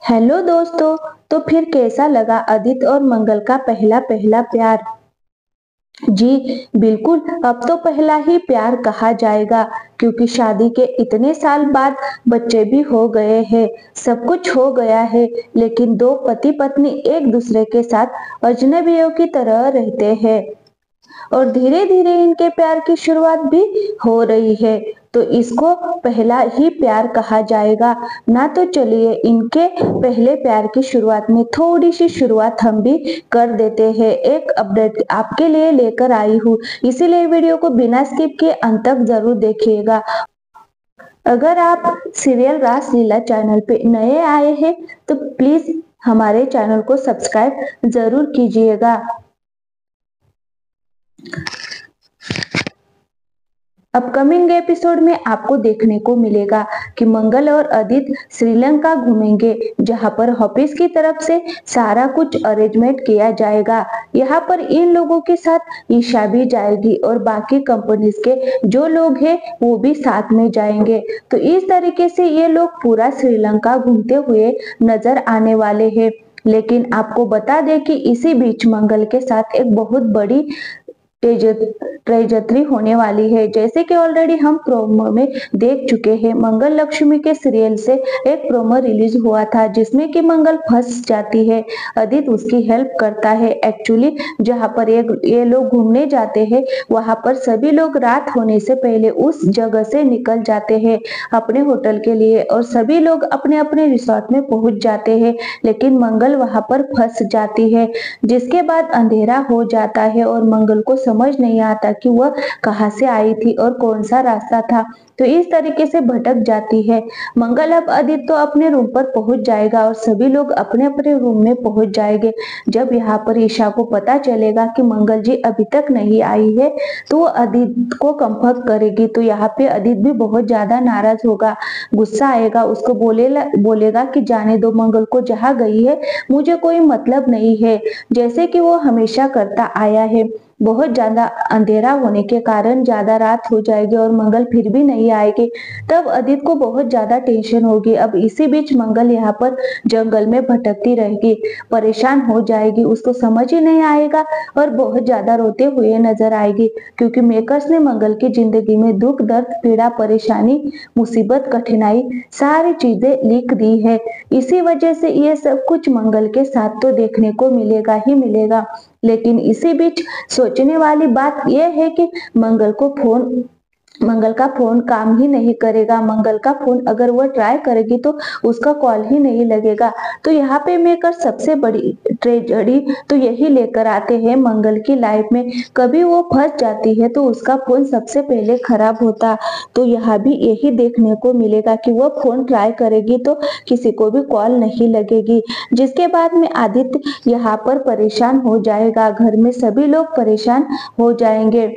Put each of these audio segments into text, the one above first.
Hello दोस्तों। तो फिर कैसा लगा आदित्य और मंगल का पहला पहला प्यार। जी बिल्कुल, अब तो पहला ही प्यार कहा जाएगा, क्योंकि शादी के इतने साल बाद बच्चे भी हो गए हैं, सब कुछ हो गया है। लेकिन दो पति पत्नी एक दूसरे के साथ अजनबियों की तरह रहते हैं और धीरे धीरे इनके प्यार की शुरुआत भी हो रही है। तो इसको पहला ही प्यार कहा जाएगा ना। तो चलिए इनके पहले प्यार की शुरुआत में थोड़ी सी शुरुआत हम भी कर देते हैं। एक अपडेट आपके लिए लेकर आई हूँ, इसीलिए वीडियो को बिना स्किप किए अंत तक जरूर देखिएगा। अगर आप सीरियल रासलीला चैनल पे नए आए हैं तो प्लीज हमारे चैनल को सब्सक्राइब जरूर कीजिएगा। अपकमिंग एपिसोड में आपको देखने को मिलेगा कि मंगल और आदित्य श्रीलंका घूमेंगे, जहां पर ऑफिस की तरफ से सारा कुछ अरेंजमेंट किया जाएगा। यहाँ पर इन लोगों के साथ ईशा भी जाएगी और बाकी कंपनीज के जो लोग हैं वो भी साथ में जाएंगे। तो इस तरीके से ये लोग पूरा श्रीलंका घूमते हुए नजर आने वाले हैं। लेकिन आपको बता दें कि इसी बीच मंगल के साथ एक बहुत बड़ी ट्रेजेट्री होने वाली है। जैसे कि ऑलरेडी हम प्रोमो में देख चुके हैं, मंगल लक्ष्मी के सीरियल से एक प्रोमो रिलीज हुआ था जिसमें कि मंगल फंस जाती है, आदित्य उसकी हेल्प करता है। एक्चुअली जहां पर ये लोग घूमने जाते हैं वहां पर सभी लोग रात होने से पहले उस जगह से निकल जाते हैं अपने होटल के लिए और सभी लोग अपने अपने रिसोर्ट में पहुंच जाते हैं। लेकिन मंगल वहां पर फंस जाती है, जिसके बाद अंधेरा हो जाता है और मंगल को समझ नहीं आता कि वह कहां से आई थी और कौन सा रास्ता था। तो इस तरीके से भटक जाती है। मंगल अब आदित्य तो अपने रूम पर पहुंच जाएगा और सभी लोग अपने अपने रूम में पहुंच जाएंगे। जब यहाँ पर ईशा को पता चलेगा कि मंगल जी अभी तक नहीं आई है तो वो आदित्य को कंफर्ट करेगी। तो यहाँ पे आदित्य भी बहुत ज्यादा नाराज होगा, गुस्सा आएगा, उसको बोलेगा कि जाने दो, मंगल को जहाँ गई है मुझे कोई मतलब नहीं है, जैसे कि वो हमेशा करता आया है। बहुत ज्यादा अंधेरा होने के कारण ज्यादा रात हो जाएगी और मंगल फिर भी नहीं आएगी। तब आदित्य को बहुत ज्यादा टेंशन होगी। अब इसी बीच मंगल यहाँ पर जंगल में भटकती रहेगी, परेशान हो जाएगी, उसको समझ ही नहीं आएगा और बहुत ज्यादा रोते हुए नजर आएगी, क्योंकि मेकर्स ने मंगल की जिंदगी में दुख दर्द पीड़ा परेशानी मुसीबत कठिनाई सारी चीजें लिख दी है। इसी वजह से ये सब कुछ मंगल के साथ तो देखने को मिलेगा ही मिलेगा। लेकिन इसी बीच सोचने वाली बात यह है कि मंगल का फोन काम ही नहीं करेगा। मंगल का फोन अगर वह ट्राई करेगी तो उसका कॉल ही नहीं लगेगा। तो यहाँ पे मेकर सबसे बड़ी ट्रेजेडी तो यही लेकर आते हैं मंगल की लाइफ में। कभी वो फंस जाती है तो उसका फोन सबसे पहले खराब होता। तो यहाँ भी यही देखने को मिलेगा कि वो फोन ट्राई करेगी तो किसी को भी कॉल नहीं लगेगी, जिसके बाद में आदित्य यहाँ पर परेशान हो जाएगा, घर में सभी लोग परेशान हो जाएंगे।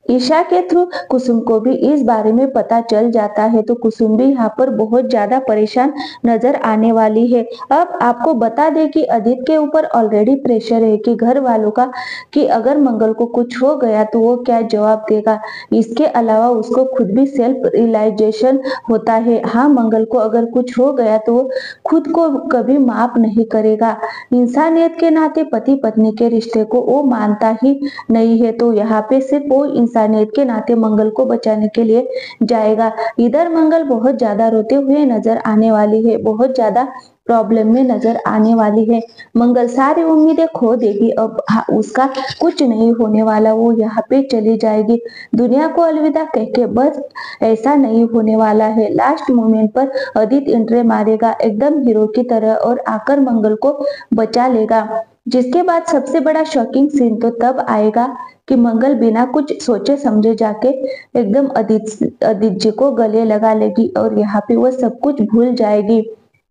ईशा के थ्रू कुसुम को भी इस बारे में पता चल जाता है, तो कुसुम भी यहाँ पर बहुत ज्यादा परेशान नजर आने वाली है। अब आपको बता दें कि आदित्य के ऊपर ऑलरेडी प्रेशर है कि घर वालों का, कि अगर मंगल को कुछ हो गया तो वो क्या जवाब देगा। इसके अलावा उसको खुद भी सेल्फ रियलाइजेशन होता है, हाँ मंगल को अगर कुछ हो गया तो वो खुद को कभी माफ नहीं करेगा। इंसानियत के नाते पति पत्नी के रिश्ते को वो मानता ही नहीं है। तो यहाँ पे सिर्फ वो इंसानियत के नाते मंगल को बचाने के लिए जाएगा। इधर मंगल बहुत ज्यादा रोते हुए नजर आने वाली है, बहुत ज्यादा प्रॉब्लम में नजर आने वाली है। मंगल सारी उम्मीदें खो देगी। अब उसका कुछ नहीं होने वाला, वो यहाँ पे चली जाएगी दुनिया को अलविदा कह के। बस ऐसा नहीं होने वाला है, लास्ट मोमेंट पर आदित्य एंट्री मारेगा एकदम हीरो की तरह और आकर मंगल को बचा लेगा। जिसके बाद सबसे बड़ा शॉकिंग सीन तो तब आएगा कि मंगल बिना कुछ सोचे समझे जाके एकदम आदित्य जी को गले लगा लेगी और यहाँ पे वो सब कुछ भूल जाएगी,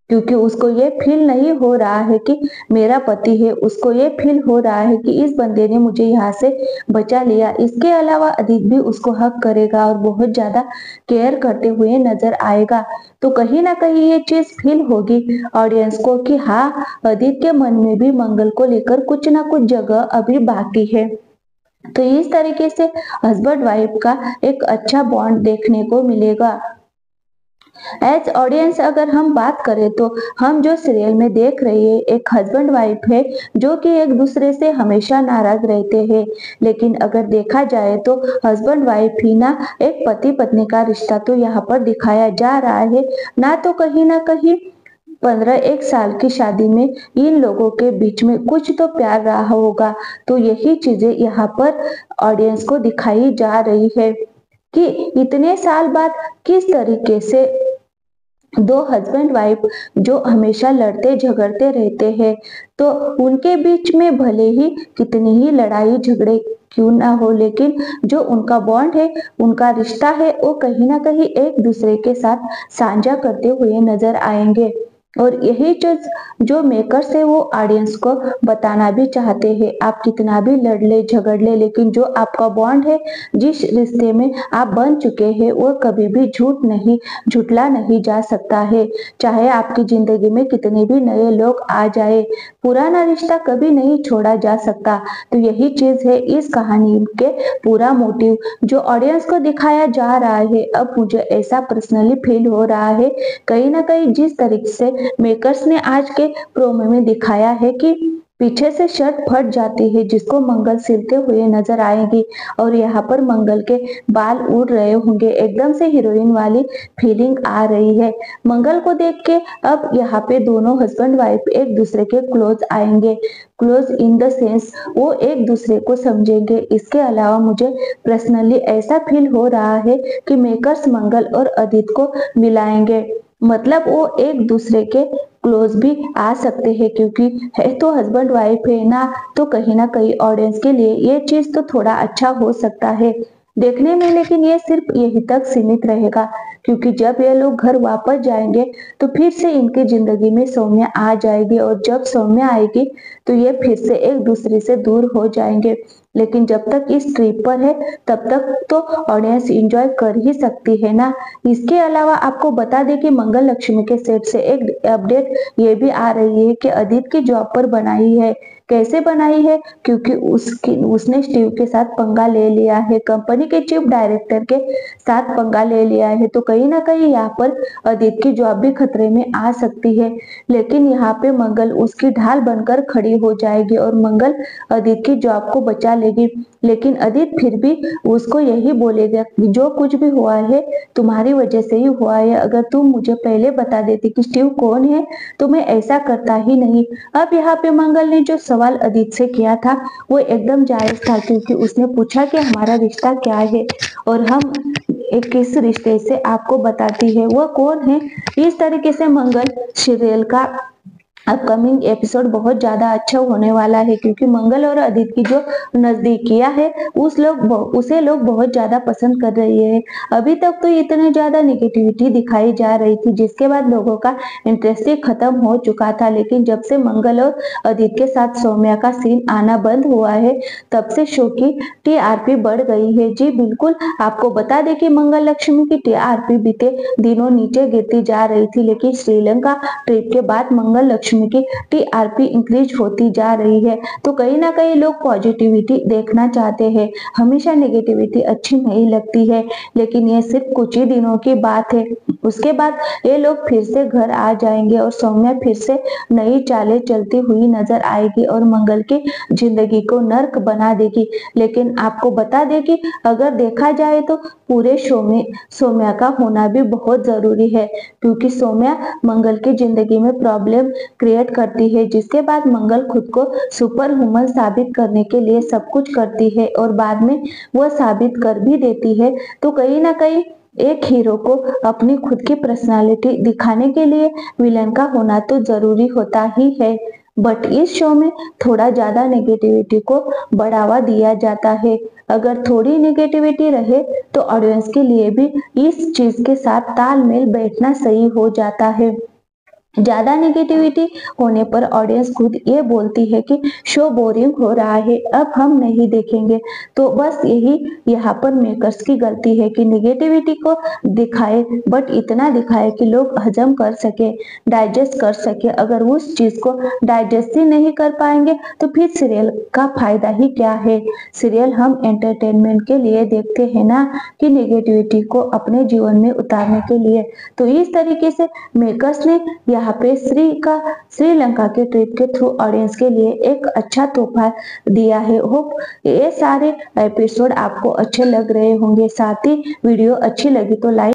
क्योंकि उसको ये फील नहीं हो रहा है कि मेरा पति है, उसको ये फील हो रहा है कि इस बंदे ने मुझे यहाँ से बचा लिया। इसके अलावा आदित्य भी उसको हक करेगा और बहुत ज्यादा केयर करते हुए नजर आएगा। तो कहीं ना कहीं ये चीज फील होगी ऑडियंस को कि हाँ, आदित्य के मन में भी मंगल को लेकर कुछ ना कुछ जगह अभी बाकी है। तो इस तरीके से हस्बैंड वाइफ का एक अच्छा बॉन्ड देखने को मिलेगा। एज ऑडियंस अगर हम बात करें तो हम जो सीरियल में देख रहे हैं एक हस्बैंड वाइफ है जो कि एक दूसरे से हमेशा नाराज रहते हैं, लेकिन अगर देखा जाए तो हस्बैंड वाइफ ही ना एक पति पत्नी का रिश्ता तो यहाँ पर दिखाया जा रहा है। ना कहीं 15 साल की शादी में इन लोगों के बीच में कुछ तो प्यार रहा होगा। तो यही चीजें यहाँ पर ऑडियंस को दिखाई जा रही है कि इतने साल बाद किस तरीके से दो हस्बैंड वाइफ जो हमेशा लड़ते झगड़ते रहते हैं, तो उनके बीच में भले ही कितनी ही लड़ाई झगड़े क्यों ना हो, लेकिन जो उनका बॉन्ड है, उनका रिश्ता है, वो कहीं ना कहीं एक दूसरे के साथ साझा करते हुए नजर आएंगे। और यही चीज जो मेकर्स है वो ऑडियंस को बताना भी चाहते हैं। आप कितना भी लड़ ले झगड़ ले, लेकिन जो आपका बॉन्ड है, जिस रिश्ते में आप बन चुके हैं, वो कभी भी झुटला नहीं जा सकता है। चाहे आपकी जिंदगी में कितने भी नए लोग आ जाए, पुराना रिश्ता कभी नहीं छोड़ा जा सकता। तो यही चीज है इस कहानी के पूरा मोटिव जो ऑडियंस को दिखाया जा रहा है। अब मुझे ऐसा पर्सनली फील हो रहा है कहीं ना कहीं जिस तरीके से मेकर्स ने आज के प्रोमो में दिखाया है कि पीछे से शर्ट फट जाती है जिसको मंगल सिलते हुए नजर आएगी और यहाँ पर मंगल के बाल उड़ रहे होंगे, एकदम से हीरोइन वाली फीलिंग आ रही है। मंगल को देख के अब यहाँ पे दोनों हस्बैंड वाइफ एक दूसरे के क्लोज आएंगे, क्लोज इन द सेंस वो एक दूसरे को समझेंगे। इसके अलावा मुझे पर्सनली ऐसा फील हो रहा है कि मेकर्स मंगल और अदित को मिलाएंगे, मतलब वो एक दूसरे के क्लोज भी आ सकते हैं, क्योंकि है तो हस्बैंड वाइफ है ना। तो कहीं ना कहीं ऑडियंस के लिए ये चीज तो थोड़ा अच्छा हो सकता है देखने में, लेकिन ये सिर्फ यही तक सीमित रहेगा, क्योंकि जब ये लोग घर वापस जाएंगे तो फिर से इनकी जिंदगी में सौम्या आ जाएगी और जब सौम्या आएगी तो ये फिर से एक दूसरे से दूर हो जाएंगे। लेकिन जब तक इस ट्रिप पर है तब तक तो ऑडियंस एंजॉय कर ही सकती है ना। इसके अलावा आपको बता दें कि मंगल लक्ष्मी के सेट से एक अपडेट ये भी आ रही है कि अदित की जॉब पर बनाई है। कैसे बनाई है? क्योंकि उसने स्टीव के साथ पंगा ले लिया है, कंपनी के चीफ डायरेक्टर के साथ पंगा ले लिया है। तो कहीं ना कहीं यहाँ पर अदित की जॉब भी खतरे में आ सकती है, लेकिन यहाँ पे मंगल उसकी ढाल बनकर खड़ी हो जाएगी और मंगल अदित की जॉब को बचा लेगी। लेकिन अदित फिर भी उसको यही बोलेगा कि जो कुछ भी हुआ है तुम्हारी वजह से ही हुआ है, अगर तुम मुझे पहले बता देती कि स्टीव कौन है तो मैं ऐसा करता ही नहीं। अब यहाँ पे मंगल ने जो सवाल अदित से किया था वो एकदम जायज था, क्योंकि उसने पूछा कि हमारा रिश्ता क्या है और हम एक किस रिश्ते से आपको बताती है, वो कौन है। इस तरीके से मंगल सीरियल का अपकमिंग एपिसोड बहुत ज्यादा अच्छा होने वाला है, क्योंकि मंगल और अदित की जो नजदीकियां है उसे लोग बहुत ज्यादा पसंद कर रही है। अभी तक तो इतने ज्यादा निगेटिविटी दिखाई जा रही थी जिसके बाद लोगों का इंटरेस्ट ही खत्म हो चुका था, लेकिन जब से मंगल और अदित के साथ सौम्या का सीन आना बंद हुआ है तब से शो की टीआरपी बढ़ गई है। जी बिल्कुल, आपको बता दें कि मंगल लक्ष्मी की टीआरपी बीते दिनों नीचे गिरती जा रही थी, लेकिन श्रीलंका ट्रिप के बाद मंगल लक्ष्मी की टीआरपी इंक्रीज होती जा रही है। तो कहीं ना कहीं लोग पॉजिटिविटी देखना चाहते हैं, हमेशा नेगेटिविटी अच्छी नहीं लगती है, लेकिन ये सिर्फ कुछ ही दिनों की बात है। उसके बाद ये लोग फिर से घर आ जाएंगे और सौम्या फिर से नई चालें चलती हुई नजर आएगी और मंगल की जिंदगी को नर्क बना देगी। लेकिन आपको बता दें कि अगर देखा जाए तो पूरे शो में सौम्या का होना भी बहुत जरूरी है, क्योंकि सौम्या मंगल की जिंदगी में प्रॉब्लम क्रिएट करती है, जिसके बाद मंगल खुद को सुपर वुमन साबित करने के लिए सब कुछ करती है और बाद में वह साबित कर भी देती है। तो कहीं ना कहीं एक हीरो को अपनी खुद की पर्सनालिटी दिखाने के लिए विलन का होना तो जरूरी होता ही है, बट इस शो में थोड़ा ज्यादा नेगेटिविटी को बढ़ावा दिया जाता है। अगर थोड़ी नेगेटिविटी रहे तो ऑडियंस के लिए भी इस चीज के साथ तालमेल बैठना सही हो जाता है। ज्यादा नेगेटिविटी होने पर ऑडियंस खुद ये बोलती है कि शो बोरिंग हो रहा है, अब हम नहीं देखेंगे। तो बस यही यहाँ पर मेकर्स की गलती है कि नेगेटिविटी को दिखाए, बट इतना दिखाए कि लोग हजम कर सके, डाइजेस्ट कर सके। अगर उस चीज को डाइजेस्ट ही नहीं कर पाएंगे तो फिर सीरियल का फायदा ही क्या है। सीरियल हम एंटरटेनमेंट के लिए देखते हैं ना, कि नेगेटिविटी को अपने जीवन में उतारने के लिए। तो इस तरीके से मेकर्स ने यहाँ पे श्रीलंका के ट्रिप के थ्रू ऑडियंस के लिए एक अच्छा तोहफा दिया है। होप ये सारे एपिसोड आपको अच्छे लग रहे होंगे। साथ ही वीडियो अच्छी लगी तो लाइक